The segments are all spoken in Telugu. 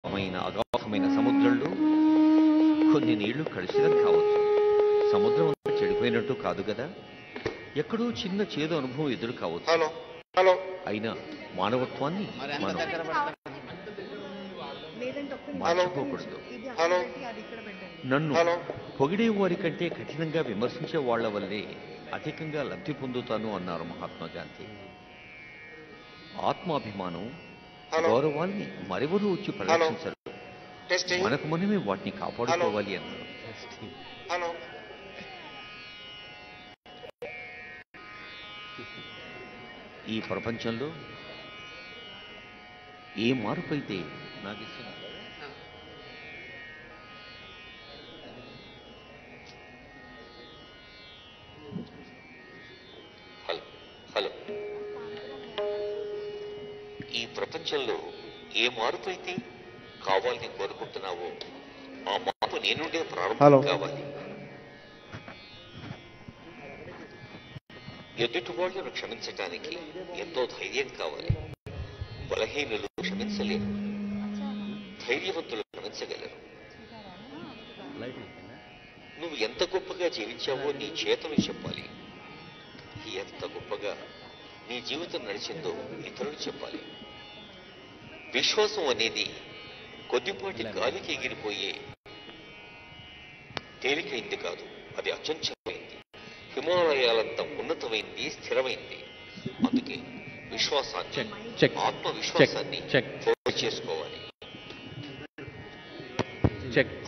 అగాధమైన సముద్రంలో కొన్ని నీళ్లు కలుషితం కావచ్చు. సముద్రం అంతా చెడిపోయినట్టు కాదు కదా. ఎక్కడో చిన్న చేదు అనుభవం ఎదురు కావచ్చు. అయినా మానవత్వాన్ని మనం మర్చిపోకూడదు. నన్ను పొగిడే వారి కంటే కఠినంగా విమర్శించే వాళ్ల వల్లే అధికంగా లబ్ధి పొందుతాను అన్నారు మహాత్మా గాంధీ. ఆత్మాభిమానం, గౌరవాన్ని మరెవరూ వచ్చి పరిరక్షించరు. మనకు మనమే వాటిని కాపాడుకోవాలి అన్నారు. ఈ ప్రపంచంలో ఏ మార్పు అయితే నాకు ఇస్తున్నారు. హలో, ఈ ప్రపంచంలో ఏ మార్పు అయితే కావాలని కోరుకుంటున్నావో ఆ మార్పు నీ నుండే ప్రారంభం కావాలి. ఎదుటి వాళ్లను క్షమించటానికి ఎంతో ధైర్యం కావాలి. బలహీనులు క్షమించలేరు, ధైర్యవంతులు క్షమించగలరు. నువ్వు ఎంత గొప్పగా జీవించావో నీ చేతను చెప్పాలి. ఎంత గొప్పగా నీ జీవితం నడిచిందో ఇతరులు చెప్పాలి. విశ్వాసం అనేది కొద్దిపాటి గాలికి ఎగిరిపోయే తేలికైంది కాదు, అది అచంచలమైంది, హిమాలయాలంత ఉన్నతమైంది, స్థిరమైంది. అందుకే విశ్వాసాన్ని, ఆత్మవిశ్వాసాన్ని చేసుకోవాలి.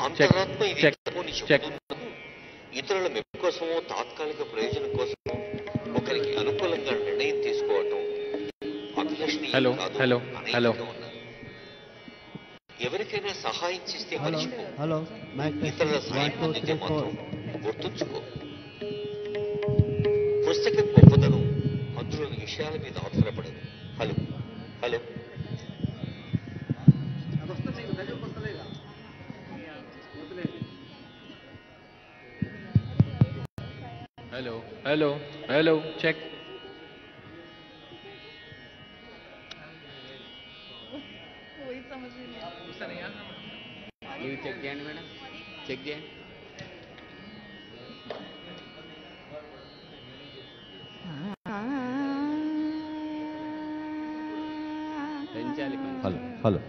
అంతరాత్మ ఇది చెబుతున్నది ఇతరుల మెప్పు కోసమో తాత్కాలిక ప్రయోజనం కోసమో ఒకరికి అనుకూలంగా నిర్ణయం తీసుకోవటం అభిలషణీయం కాదు. ఎవరికైనా సహాయం చేస్తే మర్చిపో, ఇతరుల సహాయం పొందితే మాత్రం గుర్తుంచుకో. పుస్తకం గొప్పదనం అందులోని విషయాల మీద ఆధారపడదు. Hello hello hello hello hello check कोई समझ नहीं ये चेक చేయండి మేడం, చెక్ చేయండి. పెంచాలి. హలో హలో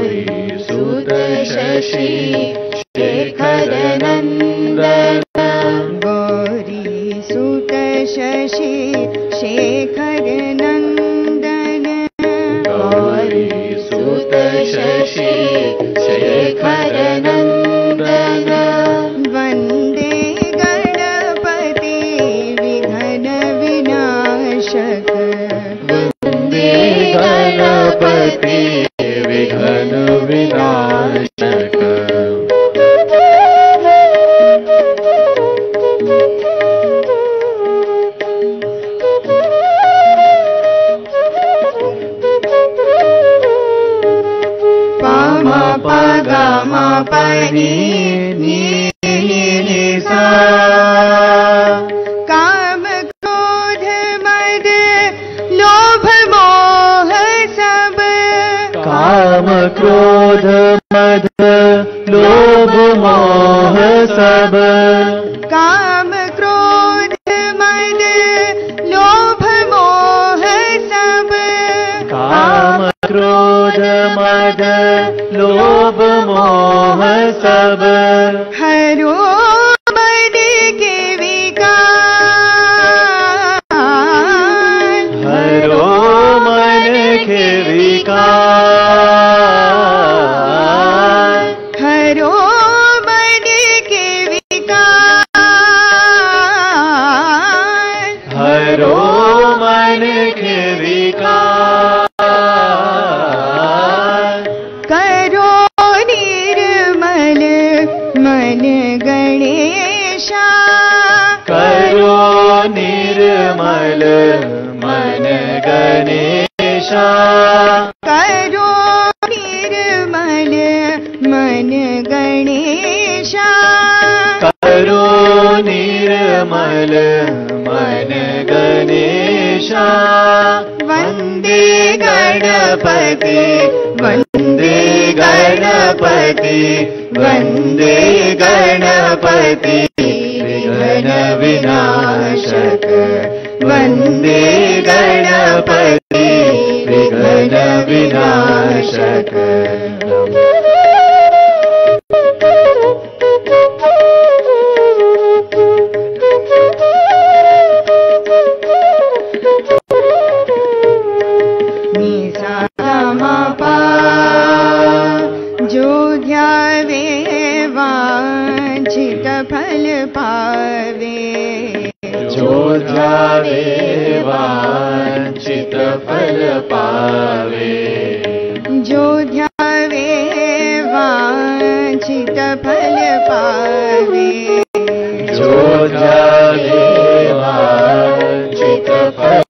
गौरी सुत शशि शेखर नंदन गौरी सुत शशि शेखर नंदन गौरी सुत शशि शेखर नंदन वंदे गणपति विघ्न विनाशक वंदे गणपति विघ्न विनाशक पामा पगा मा पनी नी सा काम क्रोध मद लोभ मोह सब काम क्रोध मद लोभ मोह सब काम क्रोध मद लोभ मोह सब काम क्रोध मद लोभ मोह सब हरो मन के विकार हरो मन के विकार हरो मन के विकार हरो मन के विकार करो निर्मल मन गणेशा करो निर्मल मन गणेशा करो निर्मल मन गणेशा करो निर्मल मन गणेशा वंदे गणपति वंदे गणपति वंदे गणपति विघ्न विनाशक वंदे गणपति विघ्न विनाशक जो ध्यावे वांछित फल पावे जो ध्यावे वांछित फल पावे जो ध्यावे वांछित फल पावे जो ध्यावे वांछित फल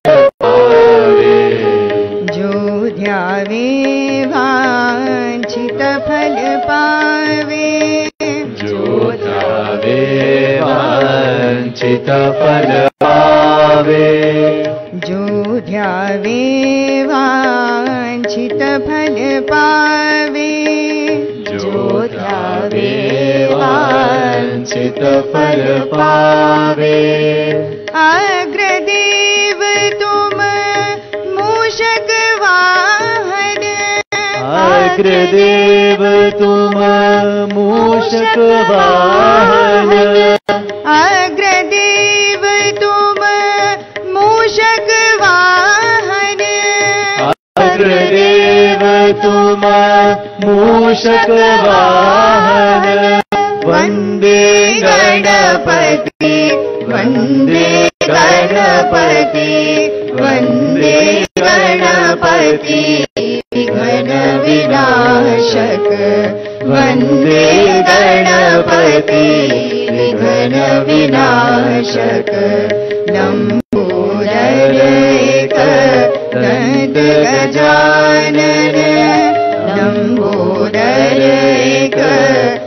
पावे जो ध्यावे वांछित फल पावे जो ध्यावे वांछित फल पावे जो ध्यावे वांछित फल पावे जो ध्यावे वांछित फल पावे अग्रदेव तुम मूषक वाहन अग्रदेव तुम मूषक वाहन अग्रदेव तुम मूषक वाहन अग्रदेव तुम मूषक वाहन वंदे गणपति वंदे गणपति वंदे गणपति विघ्न विनाशक वंदे गणपति विघ्न विनाशक लंबोदर एक दंत गजानन लंबोदर एक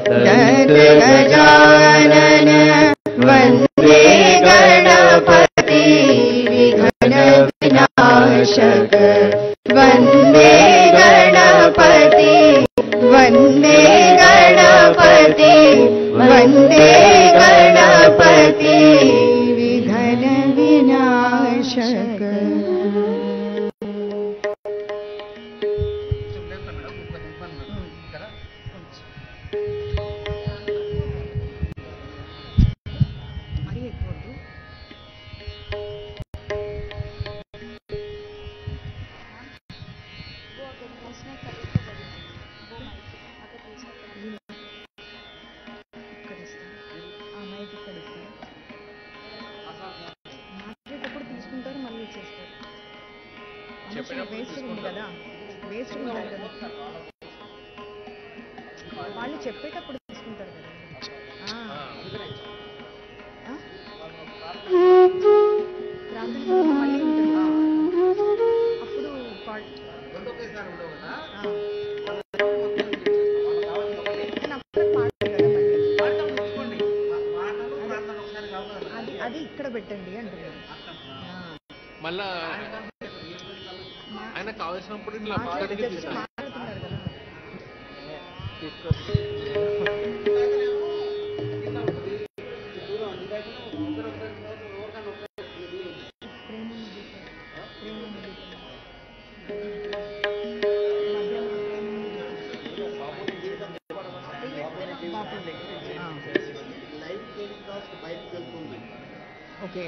दंत गजानन वंदे गणपति विघ्न विनाशक वंदे गणपति वंदे गणपति वंदे गणपति विघ्न विनाशक వేస్ట్ ఉంది కదా, వేస్ట్ ఉంటాయి కదా, వాళ్ళు చెప్పేటప్పుడు తీసుకుంటారు కదా. ప్రార్థన మళ్ళీ ఉంటుంది అప్పుడు అది ఇక్కడ పెట్టండి అంటున్నాను. మళ్ళా ఆయన కావాల్సినప్పుడు మాట్లాడుతున్నారు కదా. ఓకే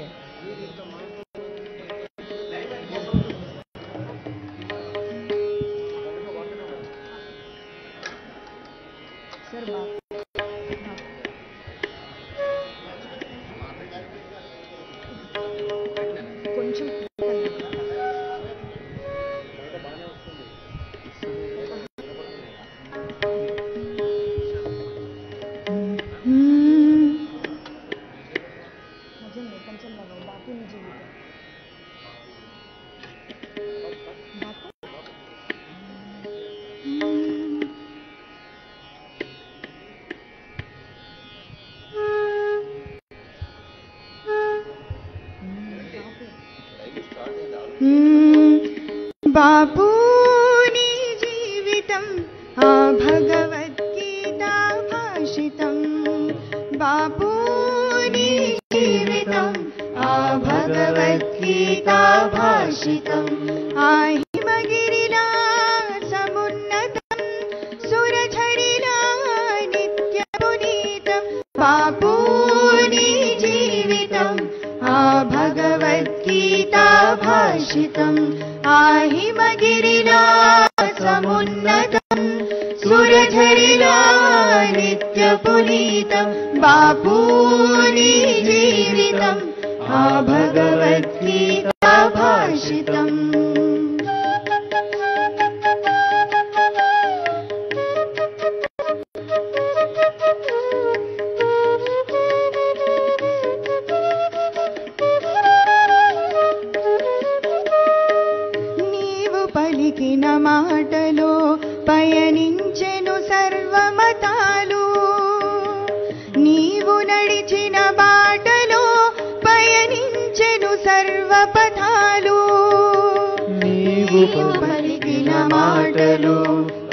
సార్ కొంచెం కొంచెం బాపు జీవితం బాపు నీ జీవితం ఆ భగవద్గీతా భాషితం. బాపు నీ జీవితం ఆ భగవద్గీతా భాషితం. ఆ హిమగిరిలా సమున్నతం సురఝరిలా నిత్య పునీతం. బాపు నీ జీవితం ఆ భగవద్గీతా భాషితం. ఆ హిమగిరిలా సమున్నతం సురఝరిలా నిత్య పునీతం. బాపు నీ జీవితం ఆ భగవద్గీతా భాషితం. పలికిన మాటలో పయనించెను సర్వమతాలు. నీవు నడిచిన బాటలో పయనించెను సర్వపథాలు. నీవు పలికిన మాటలో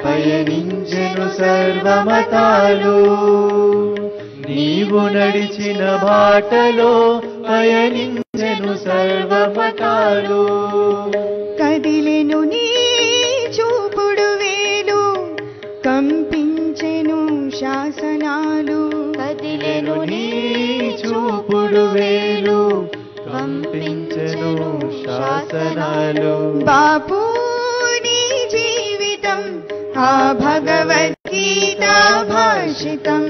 పయనించెను సర్వమతాలు. నీవు నడిచిన బాటలో పయనించెను సర్వమతాలు. కదిలెను నీ చూపుడు వేలు కంపించెను శాసనాలు. కదిలెను నీ చూపుడు వేలు కంపించెను శాసనాలు. బాపు నీ జీవితం ఆ భగవద్గీతా భాషితం.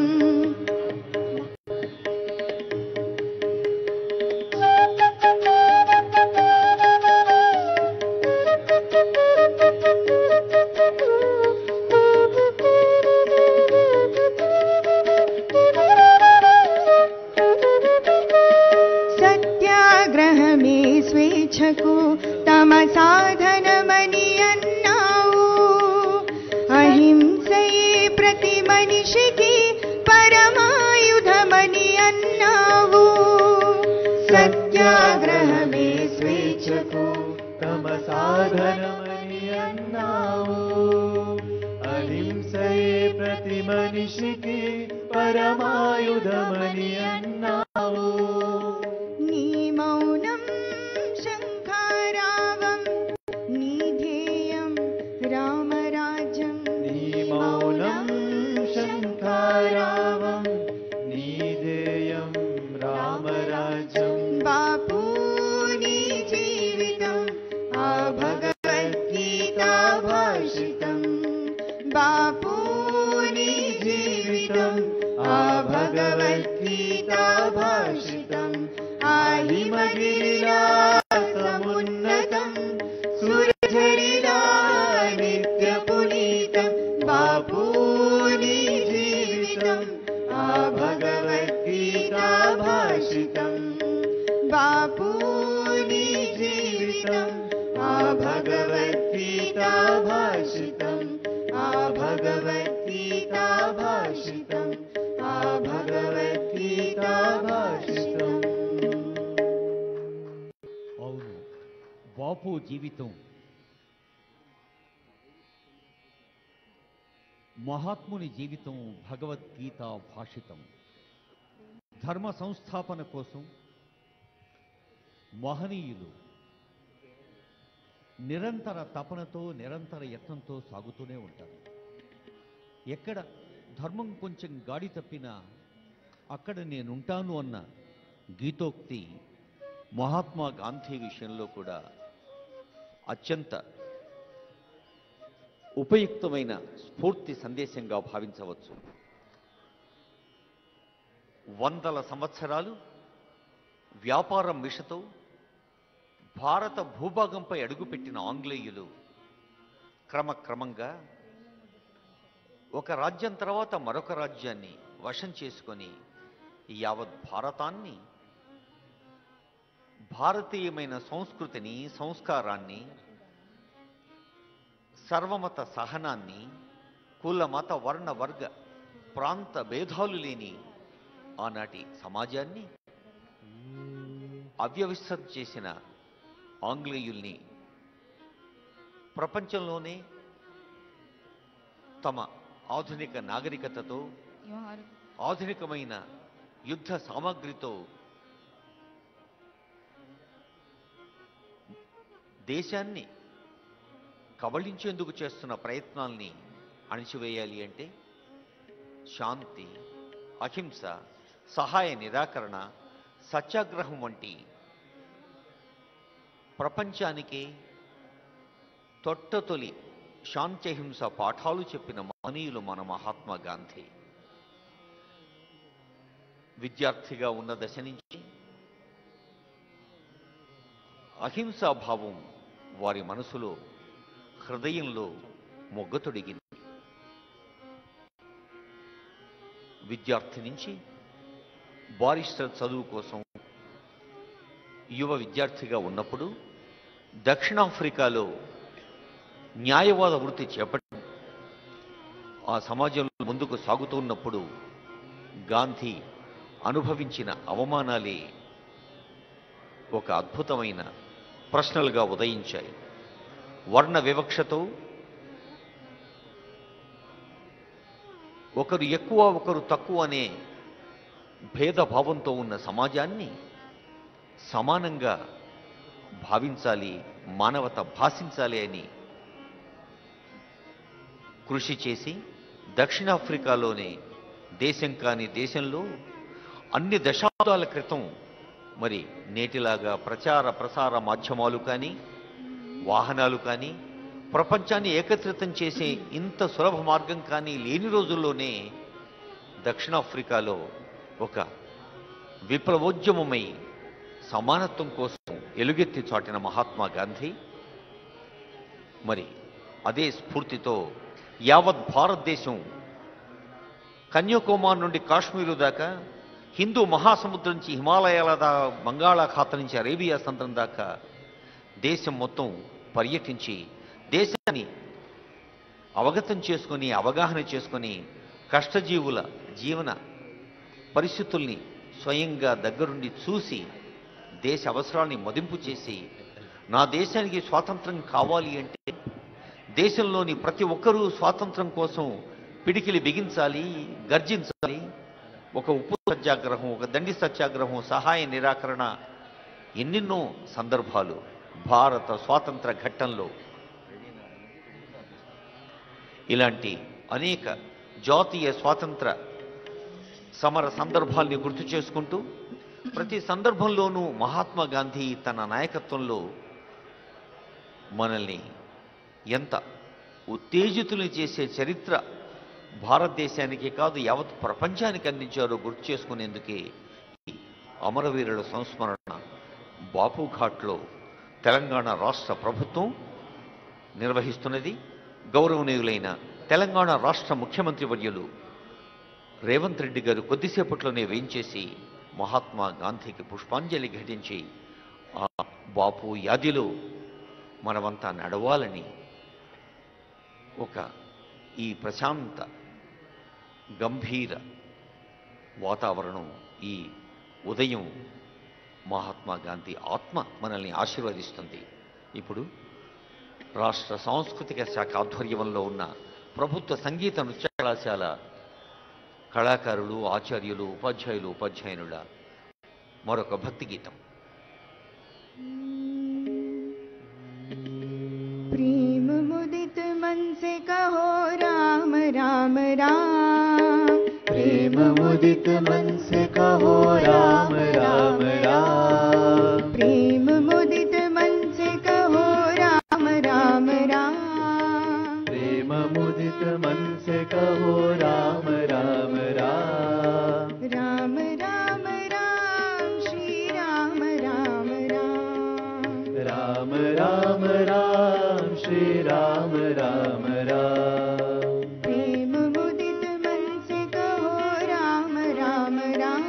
సత్యాగ్రహమే స్వేచ్ఛకు తమ సాధనమని అన్నావు. అహింసయే ప్రతి మనిషికి పరమాయుధమని అన్నావు. సత్యాగ్రహమే స్వేచ్ఛకు తమ సాధనమని అన్నావు. అహింసయే ప్రతి మనిషికి పరమాయుధమని అన్నావు. నీ మౌనం శంఖారావం నీ ధ్యేయం రామరాజ్యం. నీ మౌనం శంఖారావం నీ ధ్యేయం రామరాజ్యం. బాపు నీ జీవితం ఆ భగవద్గీతా భాషితం. బాపు నీ జీవితం ఆ భగవద్గీతా భాషితం. ఆ హిమగిరిలా సమున్నతం సురఝరిలా బాపూని జీవితం ఆ భగవద్గీతా భాషితం బాపూని జీవితం ఆ భగవద్గీతా భాషితం ఆ భగవద్గీతా భాషితం ఆ భగవద్గీతా భాషితం. అవును, బాపు జీవితం మహాత్ముని జీవితం భగవద్గీత భాషితం. ధర్మ సంస్థాపన కోసం మహనీయులు నిరంతర తపనతో నిరంతర యత్నంతో సాగుతూనే ఉంటారు. ఎక్కడ ధర్మం కొంచెం గాడి తప్పినా అక్కడ నేనుంటాను అన్న గీతోక్తి మహాత్మా గాంధీ విషయంలో కూడా అత్యంత ఉపయుక్తమైన స్ఫూర్తి సందేశంగా భావించవచ్చు. వందల సంవత్సరాలు వ్యాపారం మిషతో భారత భూభాగంపై అడుగుపెట్టిన ఆంగ్లేయులు క్రమక్రమంగా ఒక రాజ్యం తర్వాత మరొక రాజ్యాన్ని వశం చేసుకొని యావత్ భారతాన్ని, భారతీయమైన సంస్కృతిని, సంస్కారాన్ని, సర్వమత సహనాన్ని, కుల మత వర్ణ వర్గ ప్రాంత భేదాలు లేని ఆనాటి సమాజాన్ని అవ్యవస్థ చేసిన ఆంగ్లేయుల్ని ప్రపంచంలోనే తమ ఆధునిక నాగరికతతో, ఆధునికమైన యుద్ధ సామగ్రితో దేశాన్ని కబళించేందుకు చేస్తున్న ప్రయత్నాల్ని అణిచివేయాలి అంటే శాంతి, అహింస, సహాయ నిరాకరణ, సత్యాగ్రహం వంటి ప్రపంచానికే తొట్టతొలి శాంత్యహింస పాఠాలు చెప్పిన మహనీయులు మన మహాత్మా గాంధీ. విద్యార్థిగా ఉన్న దశ నుంచి అహింసాభావం వారి మనసులో, హృదయంలో మొగ్గతొడిగింది. విద్యార్థి నుంచి బారిస్టర్ చదువు కోసం యువ విద్యార్థిగా ఉన్నప్పుడు దక్షిణాఫ్రికాలో న్యాయవాద వృత్తి చేపట్టి ఆ సమాజంలో ముందుకు సాగుతున్నప్పుడు గాంధీ అనుభవించిన అవమానాలే ఒక అద్భుతమైన ప్రశ్నలుగా ఉదయించాయి. వర్ణ వివక్షతో ఒకరు ఎక్కువ ఒకరు తక్కువ అనే భేదభావంతో ఉన్న సమాజాన్ని సమానంగా భావించాలి, మానవత భాషించాలి అని కృషి చేసి దక్షిణాఫ్రికాలోనే దేశం కాని దేశంలో అన్ని దశాబ్దాల క్రితం మరి నేటిలాగా ప్రచార ప్రసార మాధ్యమాలు కానీ, వాహనాలు కానీ, ప్రపంచాన్ని ఏకత్రితం చేసే ఇంత సులభ మార్గం కానీ లేని రోజుల్లోనే దక్షిణాఫ్రికాలో ఒక విప్లవోద్యమమై సమానత్వం కోసం ఎలుగెత్తి చాటిన మహాత్మా గాంధీ మరి అదే స్ఫూర్తితో యావత్ భారతదేశం కన్యాకుమారి నుండి కాశ్మీరు దాకా, హిందూ మహాసముద్రం నుంచి హిమాలయాల దాకా, బంగాళాఖాతం నుంచి అరేబియా సముద్రం దాకా దేశం మొత్తం పర్యటించి దేశాన్ని అవగతం చేసుకొని, అవగాహన చేసుకొని, కష్టజీవుల జీవన పరిస్థితుల్ని స్వయంగా దగ్గరుండి చూసి దేశ అవసరాన్ని మదింపు చేసి, నా దేశానికి స్వాతంత్రం కావాలి అంటే దేశంలోని ప్రతి ఒక్కరూ స్వాతంత్రం కోసం పిడికిలి బిగించాలి, గర్జించాలి. ఒక ఉప్పు సత్యాగ్రహం, ఒక దండి సత్యాగ్రహం, సహాయ నిరాకరణ, ఎన్నెన్నో సందర్భాలు భారత స్వాతంత్ర ఘట్టంలో ఇలాంటి అనేక జాతీయ స్వాతంత్ర సమర సందర్భాల్ని గుర్తు చేసుకుంటూ ప్రతి సందర్భంలోనూ మహాత్మా గాంధీ తన నాయకత్వంలో మనల్ని ఎంత ఉత్తేజితులు చేసే చరిత్ర భారతదేశానికి కాదు యావత్ ప్రపంచానికి అందించారో గుర్తు చేసుకునేందుకే ఈ అమరవీరుల సంస్మరణ బాపుఘాట్లో తెలంగాణ రాష్ట్ర ప్రభుత్వం నిర్వహిస్తున్నది. గౌరవనీయులైన తెలంగాణ రాష్ట్ర ముఖ్యమంత్రి వర్యులు రేవంత్ రెడ్డి గారు కొద్దిసేపట్లోనే వేయించేసి మహాత్మా గాంధీకి పుష్పాంజలి ఘటించి ఆ బాపు యాదిలో మనమంతా నడవాలని ఒక ఈ ప్రశాంత గంభీర వాతావరణం, ఈ ఉదయం మహాత్మా గాంధీ ఆత్మ మనల్ని ఆశీర్వదిస్తుంది. ఇప్పుడు రాష్ట్ర సాంస్కృతిక శాఖ ఆధ్వర్యంలో ఉన్న ప్రభుత్వ సంగీత నృత్య కళాశాల కళాకారులు, ఆచార్యులు, ఉపాధ్యాయులు, ఉపాధ్యాయునుల మరొక భక్తి గీతం. प्रेम मुदित मन से कहो राम राम राम, प्रेम मुदित मन से कहो राम राम राम, प्रेम मुदित मन से कहो राम राम राम, प्रेम मुदित मन से कहो राम राम राम, राम राम राम श्री राम राम राम, राम राम राम श्री राम राम राम, प्रेम मुदित मन से कहो राम राम राम,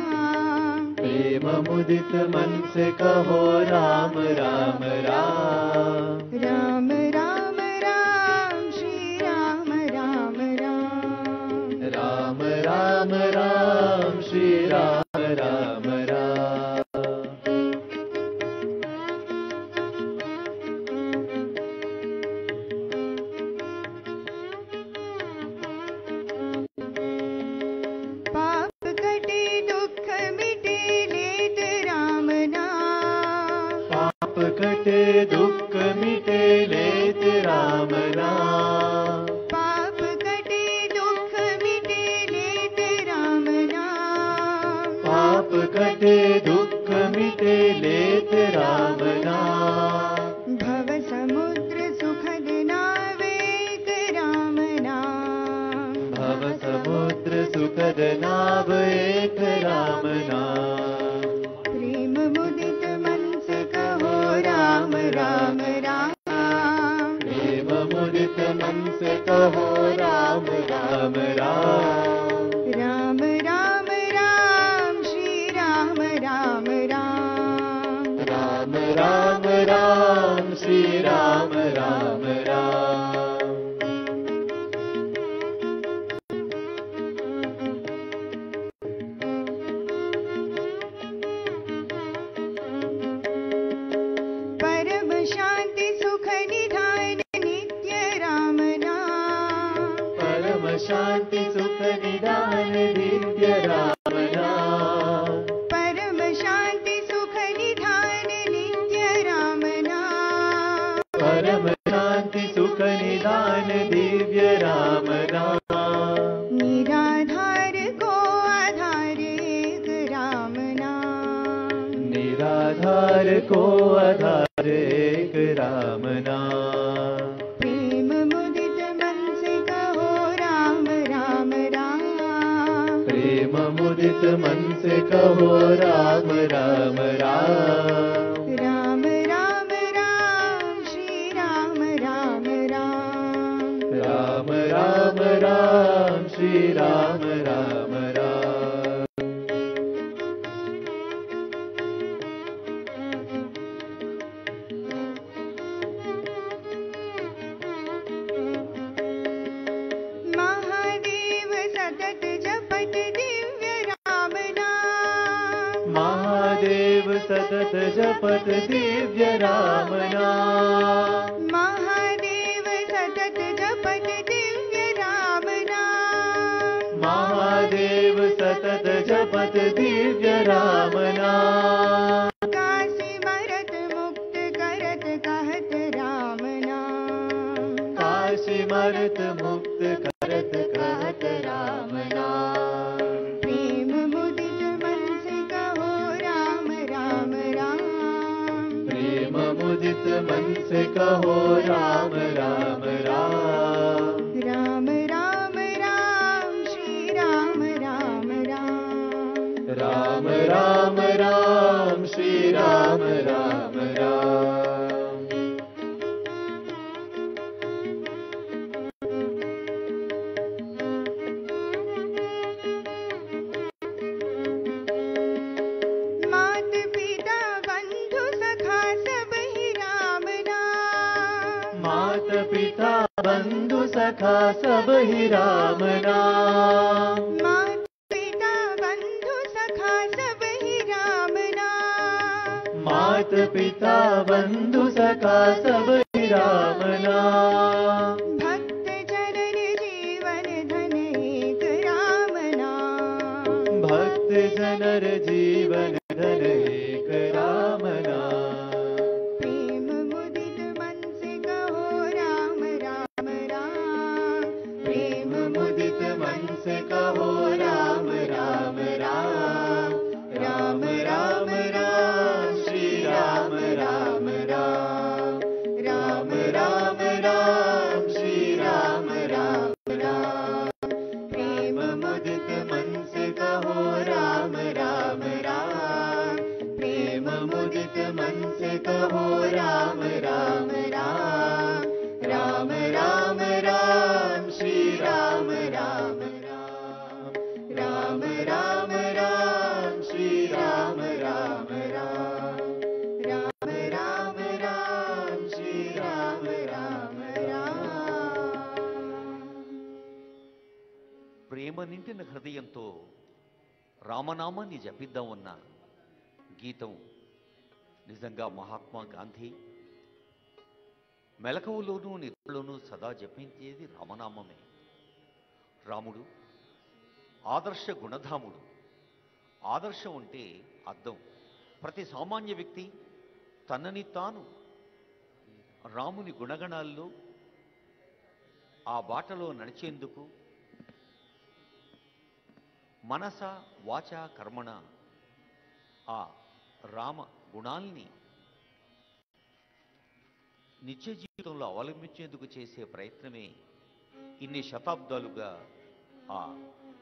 प्रेम मुदित मन से कहो राम राम राम, राम राम राम श्री राम राम राम, राम राम राम श्री राम राम राम. पाप कटे दुख मिटे लेत राम नाम, पाप कटे दुख मिटे लेत राम नाम, पाप कटे दुख मिटे लेत राम नाम, पाप कटे दुख मिटे लेत राम नाम, भव समुद्र सुखद नावेक राम नाम, भव समुद्र सुखद नाव एक राम नाम, प्रेम मुदित मन से कहो राम राम राम, प्रेम मुदित मन से कहो राम राम राम, राम राम राम श्री राम राम राम, राम राम राम श्री राम राम राम. परम शांति सुख निधान नित्य राम नाम, परम शांति सुख निधान नित्य राम नाम, परम शांति सुख निधान नित्य राम नाम, परम शांति सुख निधान दिव्य राम नाम, निराधार को आधार एक राम नाम, निराधार को आधार एक राम नाम, प्रेम मुदित मन से कहो राम राम राम, प्रेम मुदित मन से कहो राम राम राम, राम राम राम श्री राम राम राम, राम राम राम श्री राम राम राम. महादेव सतत जपत दिव्य राम नाम, महादेव सतत जपत दिव्य राम नाम, महादेव सतत जपत दिव्य राम नाम, महादेव सतत जपत दिव्य राम नाम, काशी मरत मुक्त करत कहत राम नाम, काशी मरत मुक्त करत कहत राम नाम, प्रेम मुदित मन से कहो राम राम राम, प्रेम मुदित मन से कहो राम राम राम, राम राम राम श्री राम राम राम, राम राम राम श्री राम राम राम. सखा सब ही राम नाम। मात पिता बंधु सखा सब ही राम नाम। मात पिता बंधु सखा सब ही राम नाम। भक्त जनन जीवन धन एक राम नाम। भक्त जनर जीवन धन एक राम नाम। प्रेम मुदित मन से कहो राम राम राम। प्रेम मुदित मन से कहो राम राम राम। राम राम राम श्री राम राम राम। राम राम राम श्री राम राम राम। प्रेम मुदित मन से कहो राम राम राम। प्रेम मुदित मन से कहो राम राम राम। राम राम राम श्री राम राम राम। राम राम राम श्री राम राम राम। राम राम राम श्री राम राम राम। ప్రేమ నిండిన హృదయంతో రామనామాన్ని జపిద్దామన్న గీతం నిజంగా మహాత్మా గాంధీ మెలకువలోనూ నిద్రలోనూ సదా జపించేది రామనామమే. రాముడు ఆదర్శ గుణధాముడు. ఆదర్శం అంటే అద్దం. ప్రతి సామాన్య వ్యక్తి తనని తాను రాముని గుణగణాల్లో ఆ బాటలో నడిచేందుకు మనస వాచ కర్మణ ఆ రామ గుణాల్ని నిత్య జీవితంలో అవలంబించేందుకు చేసే ప్రయత్నమే ఇన్ని శతాబ్దాలుగా ఆ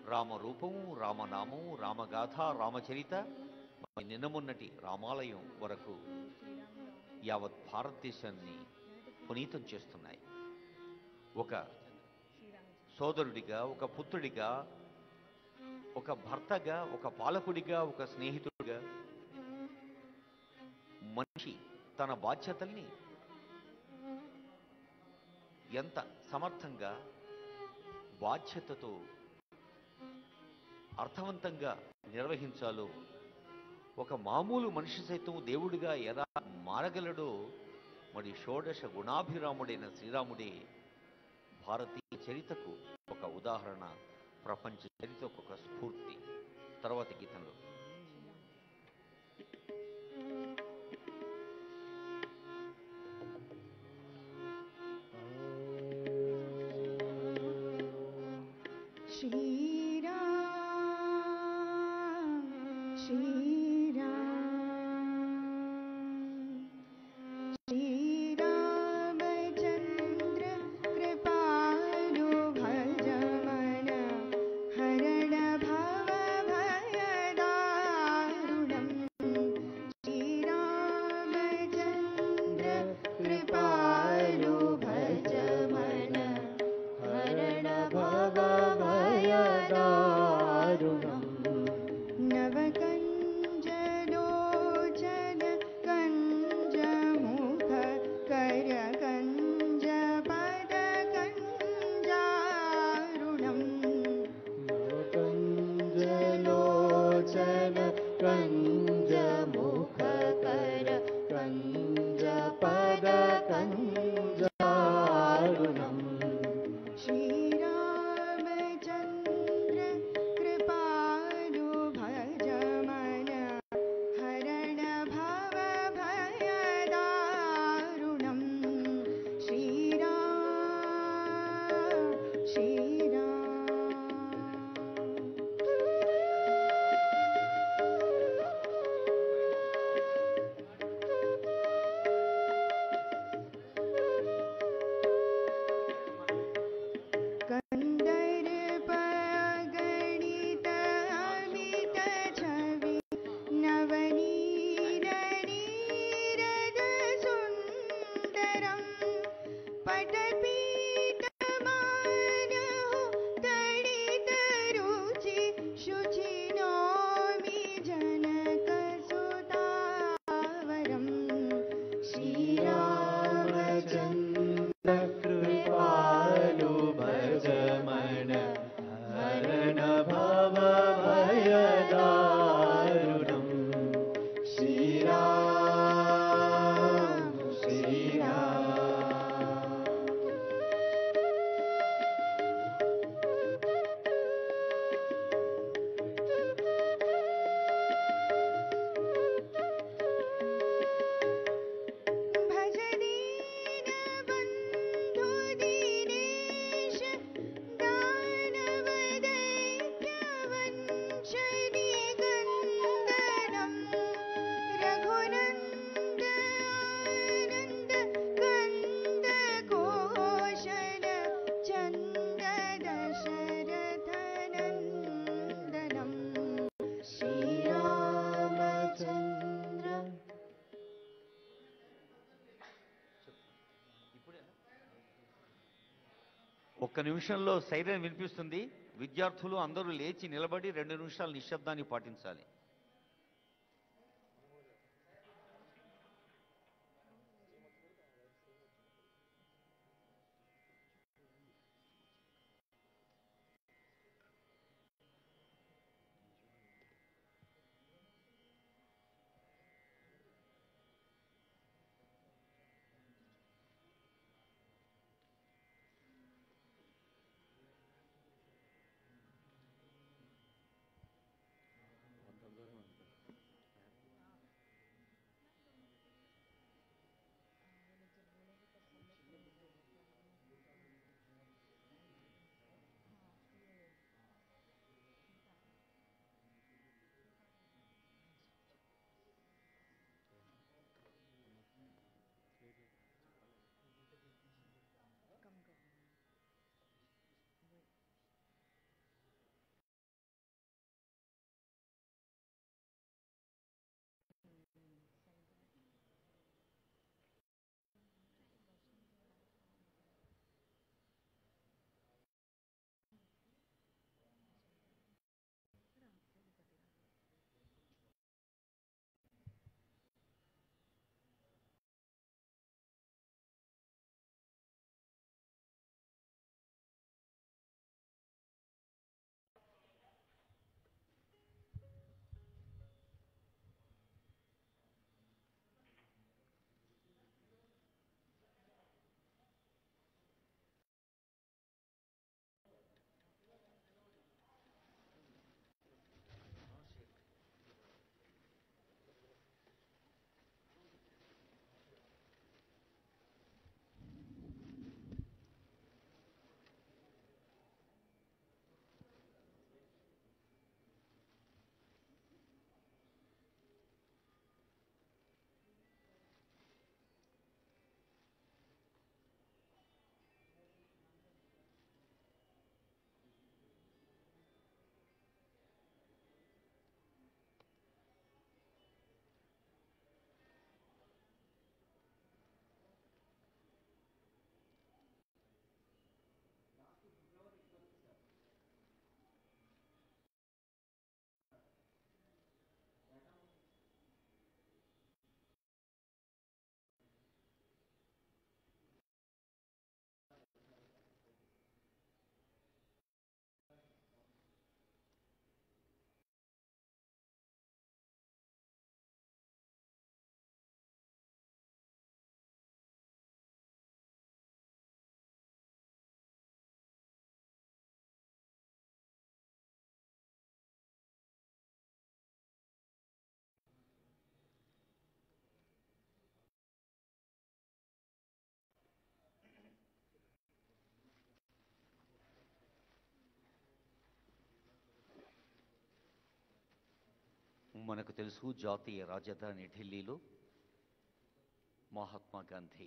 రామరూపము, రామనామము, రామగాథ, రామచరిత, నిన్నమొన్నటి రామాలయం వరకు యావత్ భారతదేశాన్ని పునీతం చేస్తున్నాయి. ఒక సోదరుడిగా, ఒక పుత్రుడిగా, ఒక భర్తగా, ఒక పాలకుడిగా, ఒక స్నేహితుడిగా మనిషి తన బాధ్యతల్ని ఎంత సమర్థంగా, బాధ్యతతో, అర్థవంతంగా నిర్వహించాలో, ఒక మామూలు మనిషి సైతం దేవుడిగా ఎలా మారగలడో మరి షోడశ గుణాభిరాముడైన శ్రీరాముడే భారతీయ చరితకు ఒక ఉదాహరణ, ప్రపంచ చరితకు ఒక స్ఫూర్తి. తర్వాతి గీతంలో श्रीराम श्रीराम श्रीरामचन्द्र कृपालु भज मन हरण भव भयदारुणम्। श्रीरामचन्द्र कृपालु भज मन हरण भव भयदारुणम्। नवकन्या ఒక్క నిమిషంలో సైరన్ వినిపిస్తుంది. విద్యార్థులు అందరూ లేచి నిలబడి 2 నిమిషాలు నిశ్శబ్దాన్ని పాటించాలి. మనకు తెలుసు, జాతీయ రాజధాని ఢిల్లీలో మహాత్మా గాంధీ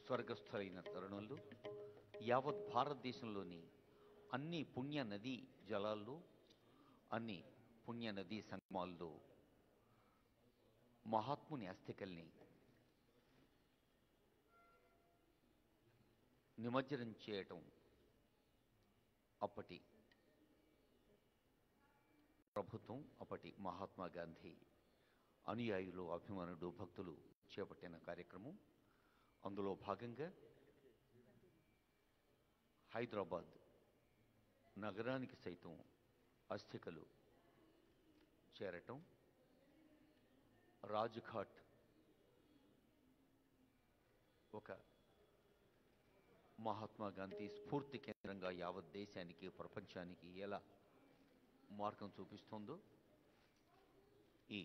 స్వర్గస్థులైన తరుణంలో యావత్ భారతదేశంలోని అన్ని పుణ్య నదీ జలాల్లో, అన్ని పుణ్య నదీ సంగమాల్లో మహాత్ముని అస్థికల్ని నిమజ్జనం చేయటం అప్పటి ప్రభుత్వం, అప్పటి మహాత్మా గాంధీ అనుయాయులు, అభిమానులు, భక్తులు చేపట్టిన కార్యక్రమం. అందులో భాగంగా హైదరాబాద్ నగరానికి సైతం అస్థికలు చేరటం, రాజ్ఘాట్ ఒక మహాత్మా గాంధీ స్ఫూర్తి కేంద్రంగా యావత్ దేశానికి, ప్రపంచానికి ఎలా మార్గం చూపిస్తుందో, ఈ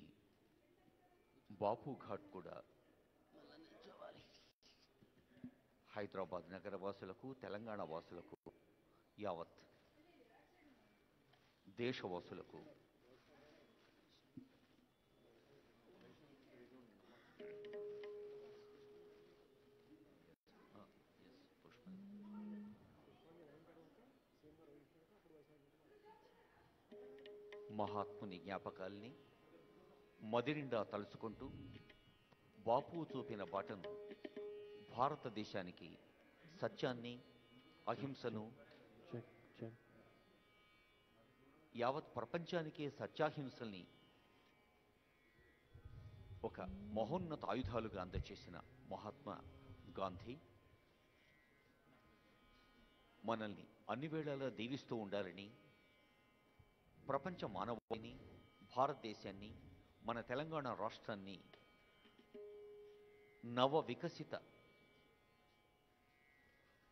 బాపు ఘాట్ కూడా హైదరాబాద్ నగర వాసులకు, తెలంగాణ వాసులకు, యావత్ దేశవాసులకు మహాత్ముని జ్ఞాపకాల్ని మదినిండా తలుచుకుంటూ బాపు చూపిన బాటను భారతదేశానికి సత్యాన్ని, అహింసను, చెక్ చెక్ యావత్ ప్రపంచానికే సత్యాహింసల్ని ఒక మహోన్నత ఆయుధాలుగా అందచేసిన మహాత్మా గాంధీ మనల్ని అన్ని వేళలా దీవిస్తూ ఉండాలని, ప్రపంచ మానవాళిని, భారతదేశాన్ని, మన తెలంగాణ రాష్ట్రాన్ని నవ వికసిత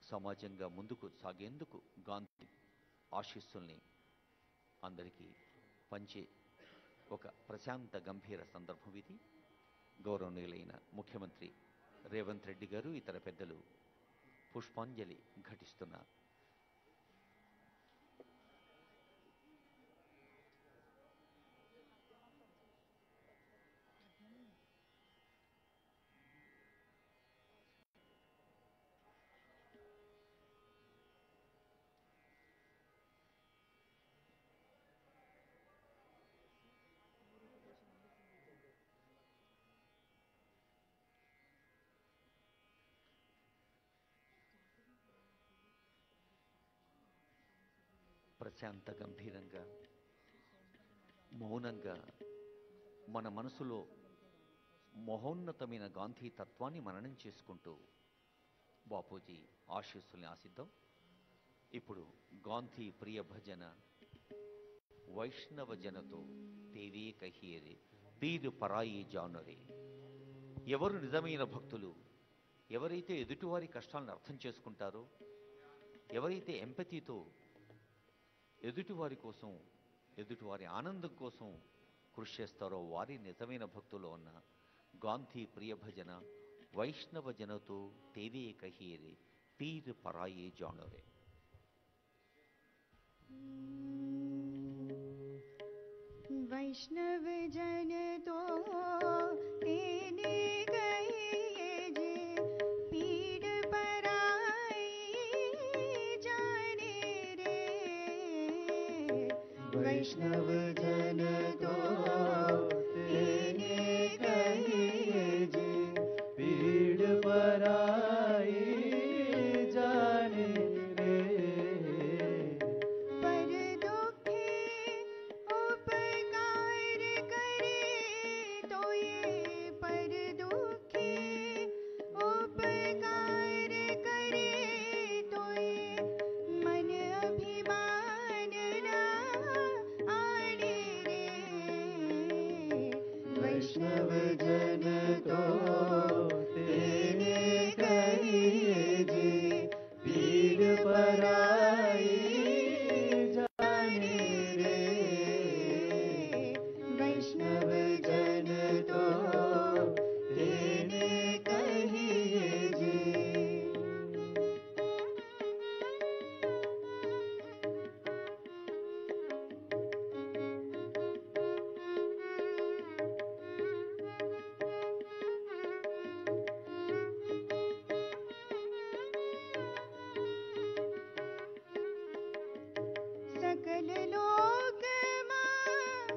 సమాజంగా ముందుకు సాగేందుకు గాంధీ ఆశీస్సుల్ని అందరికీ పంచే ఒక ప్రశాంత గంభీర సందర్భం ఇది. గౌరవనీయులైన ముఖ్యమంత్రి రేవంత్ రెడ్డి గారు, ఇతర పెద్దలు పుష్పాంజలి ఘటిస్తున్నారు. ప్రశాంత గంభీరంగా, మౌనంగా మన మనసులో మహోన్నతమైన గాంధీ తత్వాన్ని మననం చేసుకుంటూ బాపూజీ ఆశీస్సుల్ని ఆశిద్దాం. ఇప్పుడు గాంధీ ప్రియ భజన వైష్ణవ జనతో తేవే కహియరే పీరు పరాయి జానురే. ఎవరు నిజమైన భక్తులు, ఎవరైతే ఎదుటివారి కష్టాలను అర్థం చేసుకుంటారో, ఎవరైతే ఎంపతితో ఎదుటివారి కోసం, ఎదుటివారి ఆనందం కోసం కృషి చేస్తారో వారి నిజమైన భక్తులు అన్న గాంధీ ప్రియ భజన వైష్ణవ జనతో తేవే కహియరే పీర్ పరాయే జానురే. वैष्णव जन तो तेने कहिए जे पीड़ पराई जाने रे. वैष्णव जन तो तेने कहिए जे पीड़ पराई जाने रे. पर दुखे उपकार करे तो ये, पर दुखे उपकार करे तो ये मन अभिमान ना आने रे. वैष्णव जन तो तेने कहिए जे पीड़ पराई जाने रे. वैष्णव जन तो तेने कहिए जे. सकल लोक मां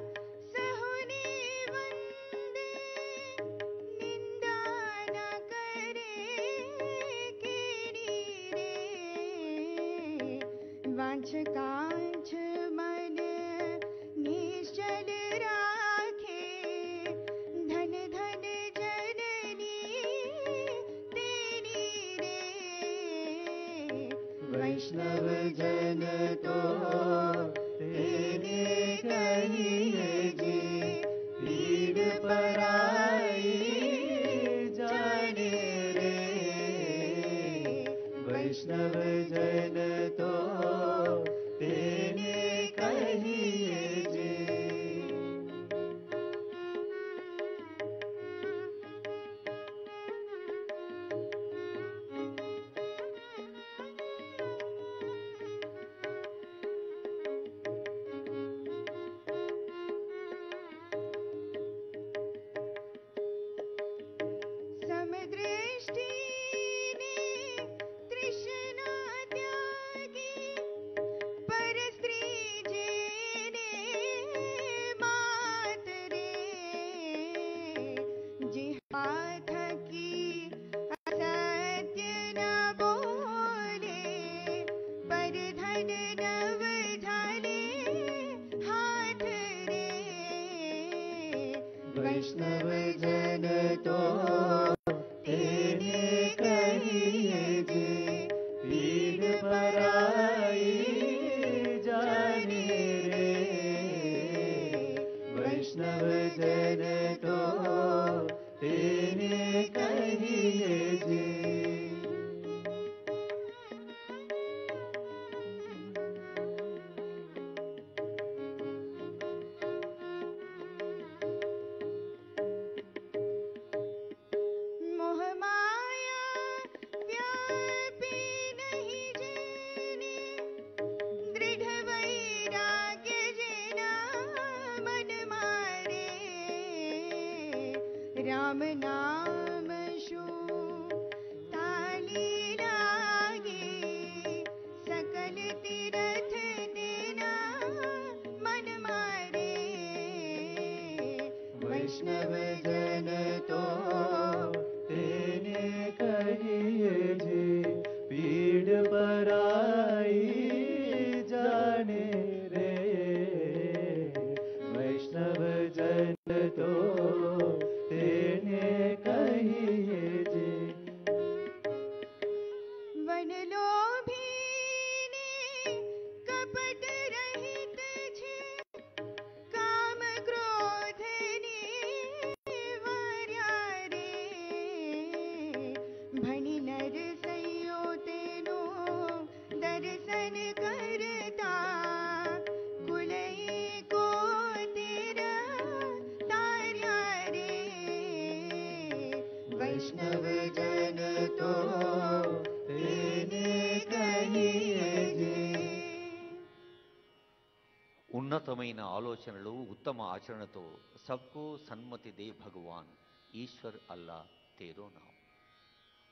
सहुनी वंदे, निंदा न करे कीड़ी रे. वांछ कांछ मन निश्चल राखे, धन धन जननी तेरी रे. वैष्णव जन तो तेने कहिए जे पीड़ पराई जाने रे. वैष्णव जन तो तेने कहिए जे. समदृष्टि ने तृष्णा त्यागी, पर स्त्री जेने मन नव झाले हाथ रे। वैष्णव जन तो तेने कहिए जे, पीड़ पराई जाने रे। वैष्णव जन तो तेने कहिए जे। मोह माया व्यापी नहीं जेने, दृढ़ वैराग्य जेना मन मारे। राम नाम शू ताली लागे, सकल तीरथ देना मन मारे। वैष्णव जन तो तेने कहिए जे, पीड़ पराई जाने रे। वैष्णव जन तो तेने कहिए जे। वन लोभीने कपट रहित छे, काम क्रोध निवार्या रे। भणी नर सैयो तेनो दर्शन करता, कुलई को तेरा तार्या रे। वैष्णव जन तो तेने कहिए जे। ఉన్నతమైన ఆలోచనలు ఉత్తమ ఆచరణతో సబ్కో సన్మతి దే భగవాన్ ఈశ్వర్ అల్లా తేరో నామ్।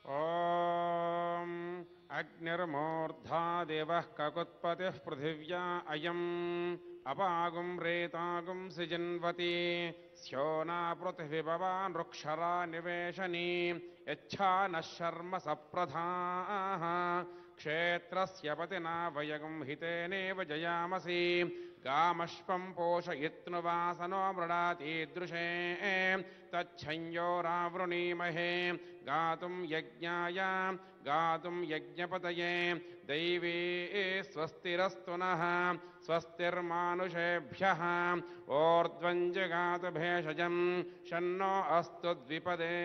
ఓం అగ్నిర్మూర్ధా దేవః కకుత్పతిః పృథివ్యా అయం అపాగుం రేతాగుం సిజన్వతి స్యోనా పృథివిభవాన్ వృక్షరా నివేశని యచ్ఛా నః శర్మ సప్రధాః క్షేత్రస్య పతినా వయగం హితేనేవ జయామసి గామశ్వం పోషయిత్నువాసనో మృడాతీదృశే తచ్ఛంయోరావృణీమహే గాతుం యజ్ఞాయ గాతుం యజ్ఞపతయే దైవీ స్వస్తిరస్తు నః స్వస్తిర్మానుషేభ్యః ఓర్ధ్వం జగాతు భేషజం షన్నో అస్తు ద్విపదే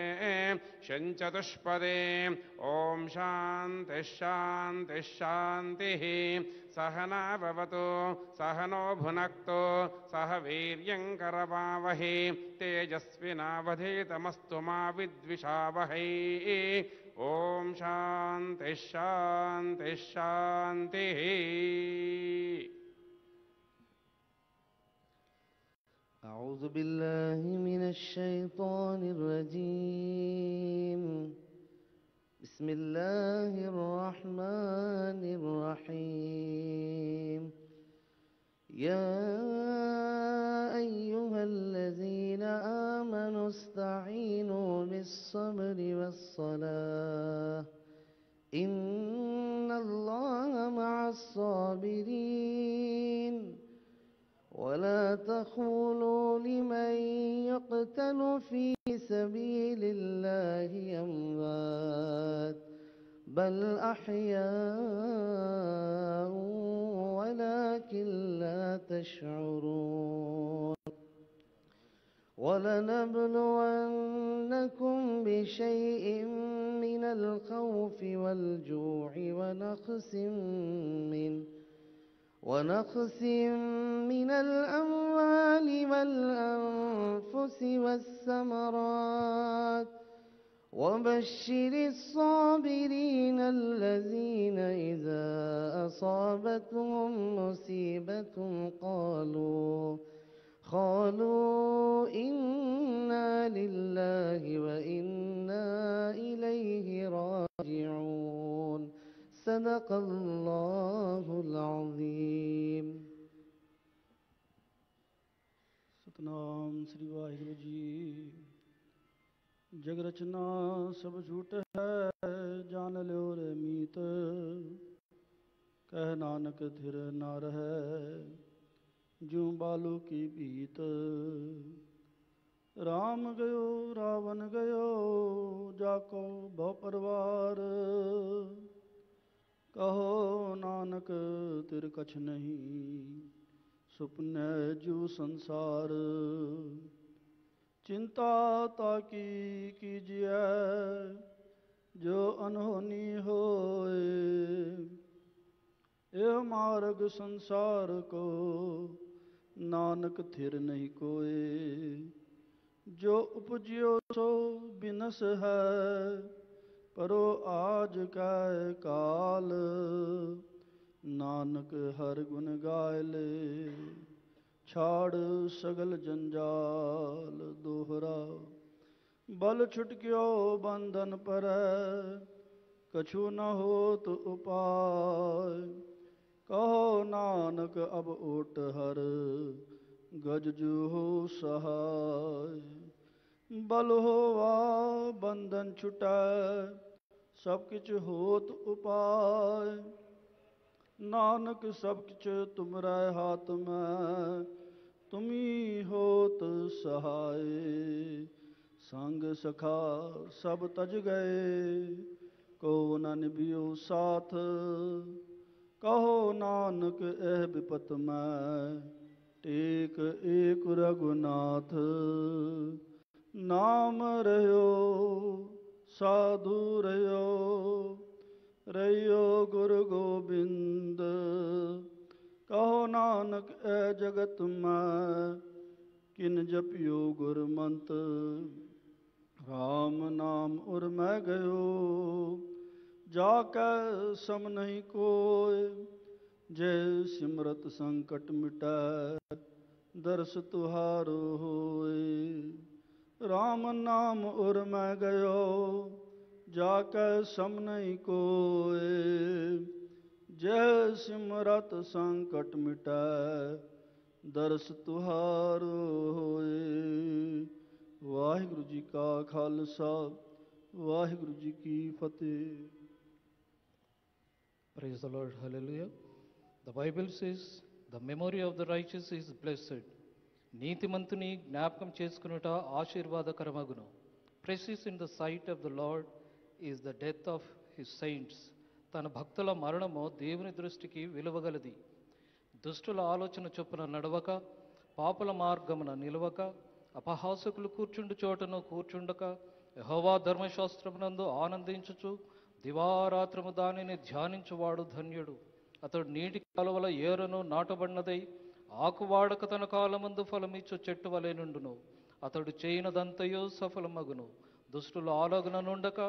షంచతుష్పదే ఓం శాంతి శాంతి శాంతి सहना भवतु सहनो भुनक्तु सह वीर्यं करवावहै तेजस्विनावधीतमस्तु मा विद्विषावहै ओम शांति शांति शांति। أعوذ بالله من الشيطان الرجيم بسم الله الرحمن الرحيم يا أيها الذين آمنوا استعينوا بالصبر والصلاة إن الله مع الصابرين ولا تقولوا لمن يقتل في سبيل الله أموات بل أحياء ولكن لا تشعرون ولنبلونكم بشيء من الخوف والجوع ونقص من الأموال والأنفس والثمرات وبشر الصابرين الذين إذا أصابتهم مصيبة قالوا إنا لله وإنا إليه راجعون صدق الله العظيم। सतनाम श्री वाहिगुरु जी। जग रचना सब झूठ है जान लो रे मीत, ਕਹਿ ਨਾਨਕ ਥਿਰ ਨਾ ਰਹੈ ਜਿਉ ਬਾਲੂ ਕੀ ਭੀਤ। ਰਾਮ ਗਇਓ ਰਾਵਣ ਗਇਓ ਜਾਕੋ ਬਹੁ ਪਰਵਾਰ। ਕਹੋ ਨਾਨਕ ਤਿਰ ਕਛ ਨਹੀਂ ਸੁਪਨੈ ਜੂ ਸੰਸਾਰ। ਚਿੰਤਾ ਤਾਕੀ ਕੀਜਿਐ ਜੋ ਅਨਹੋਨੀ ਹੋਏ। ਇਹ ਮਾਰਗ ਸੰਸਾਰ ਕੋ ਨਾਨਕ ਥਿਰ ਨਹੀਂ ਕੋਏ। ਜੋ ਉਪਜਿਓ ਸੋ ਬਿਨਸ ਹੈ ਪਰੋ ਆਜ ਕੈ ਕਾਲ। ਨਾਨਕ ਹਰ ਗੁਣ ਗਾਇ ਲੈ ਛਾੜ ਸਗਲ ਜੰਜਾਲ। ਦੋਹਰਾ ਬਲ ਛੁਟਕਿਓ ਬੰਧਨ ਪਰੈ ਕਛੂ ਨ ਹੋਤ ਉਪਾਇ। ਕਹੋ ਨਾਨਕ ਅਬ ਓਟ ਹਰ ਗਜ ਜੂ ਹੋ ਸਹਾਇ। ਬਲ ਹੋਵਾ ਬੰਧਨ ਛੁਟੈ ਸਭ ਕਿਛ ਹੋਤ ਉਪਾਇ। ਨਾਨਕ ਸਭ ਕਿਛ ਤੁਮਰੈ ਹਾਥ ਮੈਂ ਤੁਮੀ ਹੋਤ ਸਹਾਇ। ਸੰਗ ਸਖਾ ਸਭ ਤਜ ਗਏ ਕੋ ਨ ਨਿਭਿਓ ਸਾਥ। ਕਹੋ ਨਾਨਕ ਇਹ ਬਿਪਤ ਮੈਂ ਟੇਕ ਏਕ ਰਘੁਨਾਥ। ਨਾਮ ਰਹਿਓ ਸਾਧੂ ਰਹਿਓ ਰਹਿਓ ਗੁਰੂ ਗੋਬਿੰਦ। ਕਹੋ ਨਾਨਕ ਐ ਜਗਤ ਮੈਂ ਕਿਨ ਜਪਿਓ ਗੁਰਮੰਤ। ਰਾਮ ਨਾਮ ਉਰ ਮੈਂ ਗਇਓ ਜਾ ਕੈ ਸਮ ਨਹੀਂ ਕੋਇ। ਜੈ ਸਿਮਰਤ ਸੰਕਟ ਮਿਟੈ ਦਰਸ ਤੁਹਾਰੋ ਹੋਏ। ਰਾਮ ਨਾਮ ਉਰ ਮੈਂ ਗਇਓ ਜਾ ਕੈ ਸਮ ਨਹੀਂ ਕੋਇ। ਜੈ ਸਿਮਰਤ ਸੰਕਟ ਮਿਟੈ ਦਰਸ ਤੁਹਾਰੋ ਹੋਏ। ਵਾਹਿਗੁਰੂ ਜੀ ਕਾ ਖਾਲਸਾ ਵਾਹਿਗੁਰੂ ਜੀ ਕੀ ਫਤਿਹ। Praise the Lord. Hallelujah. The Bible says, the memory of the righteous is blessed. నీతిమంతుని జ్ఞాపకం చేసుకునుట ఆశీర్వాదకరమగును. Precious in the sight of the Lord is the death of his saints. తన భక్తుల మరణము దేవుని దృష్టికి విలువగలది. దుష్టుల ఆలోచన చొప్పున నడవక, పాపుల మార్గమున నిలవక, అపహాసకులు కూర్చుండు చోటను కూర్చుండక, యెహోవా ధర్మశాస్త్రమునందు ఆనందించుచు దివారాత్రము దానిని ధ్యానించువాడు ధన్యుడు. అతడు నీటి కాలువల ఏరును నాటబడినదై ఆకువాడక తన కాలమందు ఫలమిచ్చు చెట్టు వలె నుండును. అతడు చేయనదంతయో సఫలమగును. దుష్టుల ఆలోచన నుండక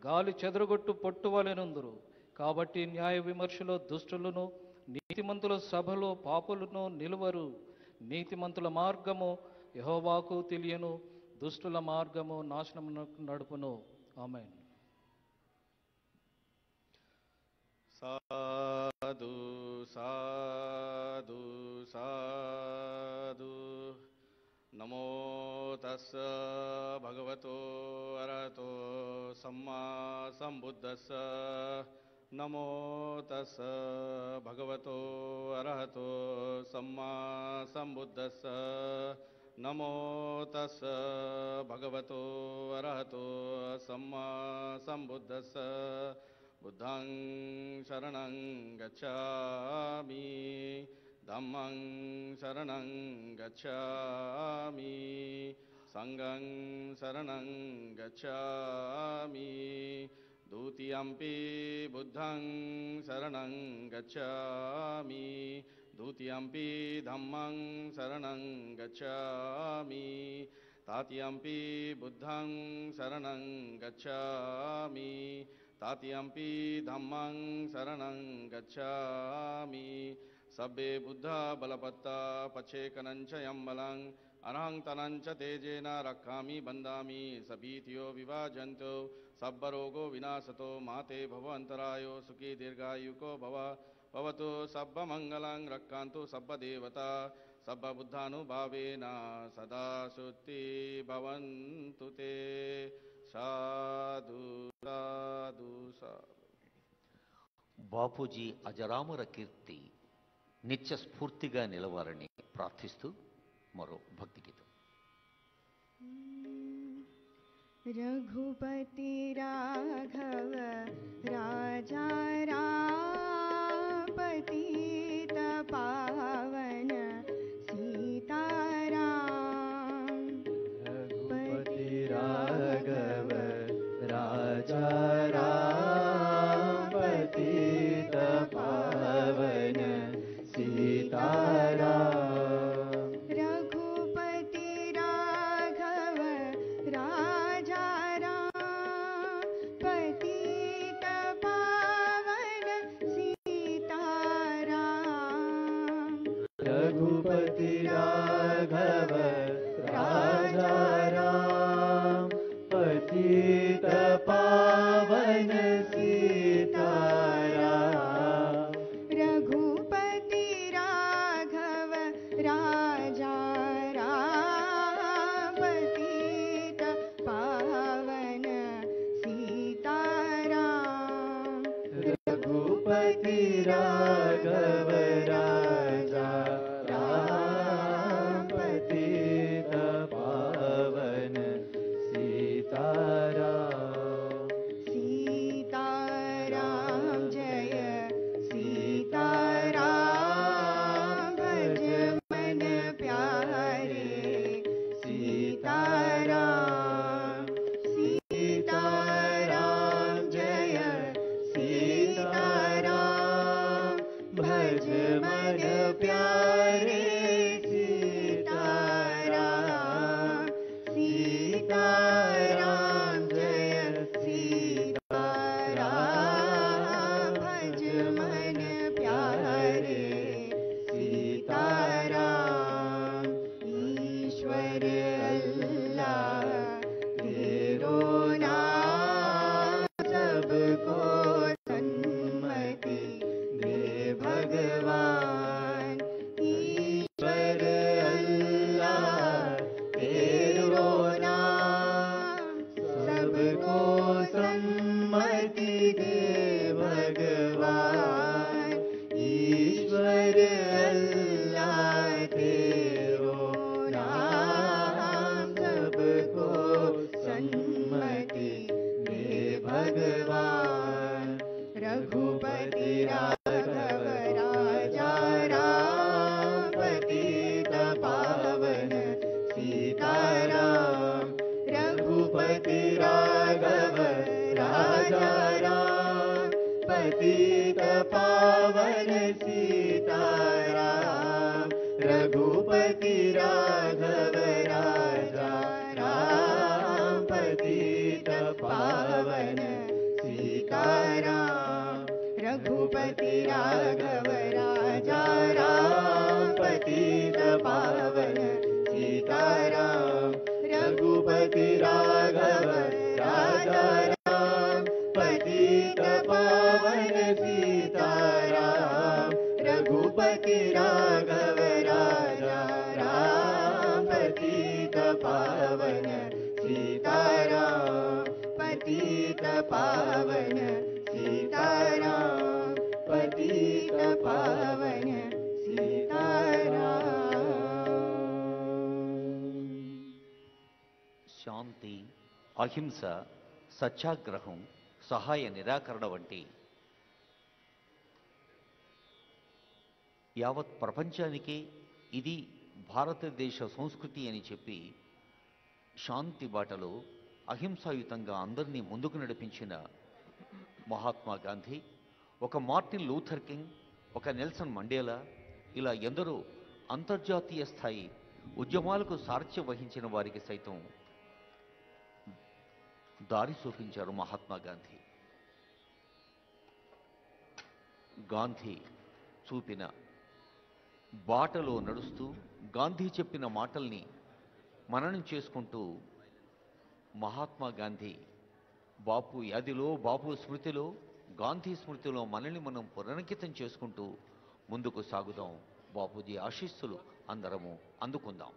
గాలి చెదరగొట్టు పొట్టు వలె నుందురు. కాబట్టి న్యాయ విమర్శలో దుష్టులను, నీతిమంతుల సభలో పాపులను నిలువరు. నీతిమంతుల మార్గము యెహోవాకు తెలియను, దుష్టుల మార్గము నాశనమునకు నడుపును. ఆమేన్. సాధు సాధు సాధు. నమో తస్స భగవతో అరహతో సమ్మా సంబుద్దస్స. నమో తస్స భగవతో అరహతో సమ్మా సంబుద్దస్స. నమో తస్స భగవతో అరహతో సమ్మా సంబుద్దస్స. బుద్ధం శరణం గచ్ఛామి ధమ్మం శరణం గచ్ఛామి సంఘం శరణం గచ్ఛామి. ద్వితీయంపి బుద్ధం శరణం గచ్ఛామి ద్వితీయంపి ధమ్మం శరణం గచ్ఛామి తృతీయంపి బుద్ధం శరణం గచ్ఛామి తృతీయంపి ధమ్మం శరణం గచ్ఛామి. సబ్బే బుద్ధ బలపత్తా పచ్చేకనంచయం బలం అర్హం తనంచ తేజేన రక్షామి బంధామి. సభీతియో విభాజంతో సబ్బరోగో వినాశతో మాతే భవంతరాయో సుఖీ దీర్ఘాయుకో భవ. భవతు సబ్బమంగళం రక్షాంతు సబ్బదేవతా సబ్బబుద్ధానుభావేన సదా శుద్ధి భవంతు తే. సాధు సాధు సాధు. బాపూజీ అజరామర కీర్తి నిత్య స్ఫూర్తిగా నిలవాలని ప్రార్థిస్తూ మరో భక్తి గీతం. रघुपति राघव राजा राम पतित पावन सीताराम. रघुपति राघव राजा राम पतित पावन सीताराम. रघुपति राघव राजा राम पतित पावन सीताराम. रघुपति राघव राजा राम पतित पावन सीताराम. रघुपति राघव राजा राम पतित पावन सीताराम. रघुपति राघव राजा राम पतित पावन सीताराम. सीताराम जय सीताराम भज मन प्यारे सीताराम. सीताराम जय सीताराम भज मन प्यारे सीताराम. सीताराम जय सीताराम भज मन प्यारे सीताराम. ईश्वर अल्लाह तेरो नाम सबको सन्मति दे भगवान. ईश्वर अल्लाह तेरो नाम सबको सम्मति दे भगवान. ईश्वर अल्लाह तेरो नाम सबको सम्मति दे भगवान. रघुपति राघव राजा राम पतित पावन सीताराम. रघुपति राघव राजा राम पतित पावन सीताराम. रघुपति राघव राजा राम पतित पावन सीताराम. रघुपति राघव राजा राम पतित पावन सीताराम. रघुपति राघव राजा राम पतित पावन सीताराम. रघुपति राघव राजा राम पतित पावन सीताराम. पतित पावन सीताराम. पतित पावन सीताराम. శాంతి, అహింస, సత్యాగ్రహం, సహాయ నిరాకరణ వంటి యావత్ ప్రపంచానికే ఇది భారతదేశ సంస్కృతి అని చెప్పి శాంతి బాటలో అహింసాయుతంగా అందరినీ ముందుకు నడిపించిన మహాత్మా గాంధీ, ఒక మార్టిన్ లూథర్ కింగ్, ఒక నెల్సన్ మండేలా, ఇలా ఎందరో అంతర్జాతీయ స్థాయి ఉద్యమాలకు సారథ్యం వహించిన వారికి సైతం దారి చూపించారు మహాత్మా గాంధీ. గాంధీ చూపిన బాటలో నడుస్తూ గాంధీ చెప్పిన మాటల్ని మననం చేసుకుంటూ మహాత్మా గాంధీ బాపు యాదిలో, బాపు స్మృతిలో, గాంధీ స్మృతిలో మనల్ని మనం పునరంకితం చేసుకుంటూ ముందుకు సాగుదాం. బాపూజీ ఆశీస్సులు అందరము అందుకుందాం.